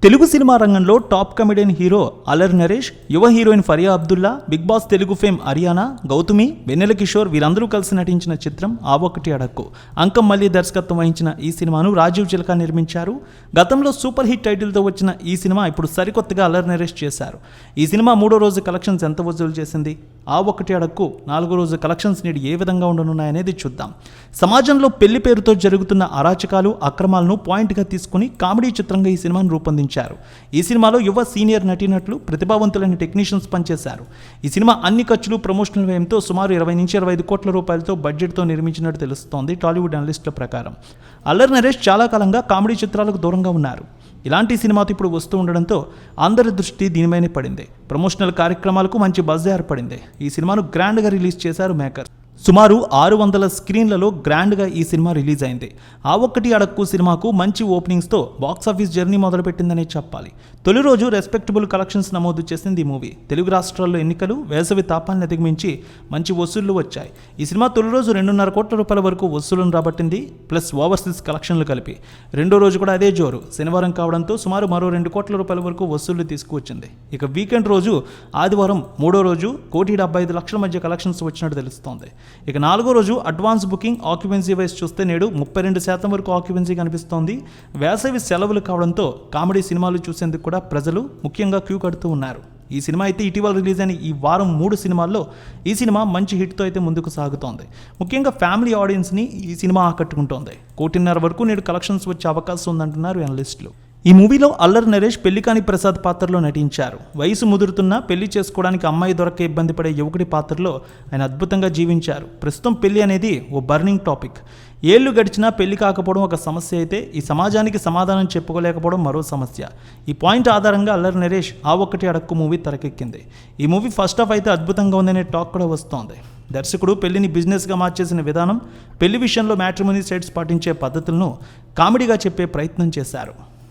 Telugu cinema రంగంలో top comedian hero Allari Naresh, యువ heroine Faria Abdullah, Bigg Boss Telugu fame Ariyana, Gautami, Vennela Kishore వీరందరూ కలిసి నటించిన చిత్రం ఆ ఒక్కటి అడక్కు. అంకం మల్లి దర్శకత్వం వహించిన ఈ సినిమాను రాజీవ్ చిలక నిర్మించారు. గతంలో సూపర్ హిట్ టైటిల్తో వచ్చిన ఈ సినిమా ఇప్పుడు సరికొత్తగా అల్లరి నరేష్ చేశారు. ఈ సినిమా 3వ రోజు కలెక్షన్స్ ఎంత వసూలు చేసింది, ఆ ఒక్కటి అడక్కు 4వ రోజు కలెక్షన్స్ నేడు ఏ విధంగా ఉండనున్నాయనేది చూద్దాం. సమాజంలో పెళ్లి పేరుతో జరుగుతున్న అరాచకాలు, అక్రమాలను పాయింట్గా తీసుకుని కామెడీ చిత్రంగా ఈ సినిమాను రూపొందించారు. ఈ సినిమాలో యువ సీనియర్ నటీనటులు, ప్రతిభావంతులైన టెక్నీషియన్స్ పనిచేశారు. ఈ సినిమా అన్ని ఖర్చులు, ప్రమోషనల్ వ్యయంతో సుమారు 20 నుంచి 25 కోట్ల రూపాయలతో బడ్జెట్తో నిర్మించినట్టు తెలుస్తోంది టాలీవుడ్ అనలిస్టుల ప్రకారం. అల్లరి నరేష్ చాలా కాలంగా కామెడీ చిత్రాలకు దూరంగా ఉన్నారు. ఇలాంటి సినిమాతో ఇప్పుడు వస్తూ ఉండడంతో అందరి దృష్టి దీనిపైనే పడింది. ప్రమోషనల్ కార్యక్రమాలకు మంచి బజ్ ఏర్పడింది. ఈ సినిమాను గ్రాండ్గా రిలీజ్ చేశారు మేకర్. సుమారు 600 స్క్రీన్లలో గ్రాండ్గా ఈ సినిమా రిలీజ్ అయింది. ఆ ఒక్కటి అడక్కు సినిమాకు మంచి ఓపెనింగ్స్తో బాక్సాఫీస్ జర్నీ మొదలుపెట్టిందనే చెప్పాలి. తొలి రోజు రెస్పెక్టబుల్ కలెక్షన్స్ నమోదు చేసింది ఈ మూవీ. తెలుగు రాష్ట్రాల్లో ఎన్నికలు, వేసవి తాపాన్ని అధిగమించి మంచి వసూళ్లు వచ్చాయి. ఈ సినిమా తొలి రోజు 2.5 కోట్ల రూపాయల వరకు వసూళ్లను రాబట్టింది, ప్లస్ ఓవర్సీస్ కలెక్షన్లు కలిపి. రెండో రోజు కూడా అదే జోరు. శనివారం కావడంతో సుమారు మరో 2 కోట్ల రూపాయల వరకు వసూళ్లు తీసుకువచ్చింది. ఇక వీకెండ్ రోజు ఆదివారం 3వ రోజు 1,75,00,000 మధ్య కలెక్షన్స్ వచ్చినట్టు తెలుస్తోంది. ఇక 4వ రోజు అడ్వాన్స్ బుకింగ్ ఆక్యుపెన్సీ వైజ్ చూస్తే నేడు 32% వరకు ఆక్యుపెన్సీ కనిపిస్తోంది. వేసవి సెలవులు కావడంతో కామెడీ సినిమాలు చూసేందుకు కూడా ప్రజలు ముఖ్యంగా క్యూ కడుతూ ఉన్నారు. ఈ సినిమా అయితే ఇటీవల రిలీజ్ అయిన ఈ వారం 3 సినిమాల్లో ఈ సినిమా మంచి హిట్తో అయితే ముందుకు సాగుతోంది. ముఖ్యంగా ఫ్యామిలీ ఆడియన్స్ని ఈ సినిమా ఆకట్టుకుంటోంది. 1.5 కోటి వరకు నేడు కలెక్షన్స్ వచ్చే అవకాశం ఉందంటున్నారు అనలిస్టులు. ఈ మూవీలో అల్లరి నరేష్ పెళ్లికాని ప్రసాద్ పాత్రలో నటించారు. వయసు ముదురుతున్నా పెళ్లి చేసుకోవడానికి అమ్మాయి దొరక్క ఇబ్బంది పడే యువకుడి పాత్రలో ఆయన అద్భుతంగా జీవించారు. ప్రస్తుతం పెళ్లి అనేది ఓ బర్నింగ్ టాపిక్. ఏళ్లు గడిచినా పెళ్లి కాకపోవడం ఒక సమస్య అయితే, ఈ సమాజానికి సమాధానం చెప్పుకోలేకపోవడం మరో సమస్య. ఈ పాయింట్ ఆధారంగా అల్లరి నరేష్ ఆ ఒక్కటి అడక్కు మూవీ తెరకెక్కింది. ఈ మూవీ ఫస్ట్ హాఫ్ అయితే అద్భుతంగా ఉందనే టాక్ కూడా వస్తోంది. దర్శకుడు పెళ్లిని బిజినెస్గా మార్చేసిన విధానం, పెళ్లి విషయంలో మ్యాట్రిమోనీ సైట్స్ పాటించే పద్ధతులను కామెడీగా చెప్పే ప్రయత్నం చేశారు.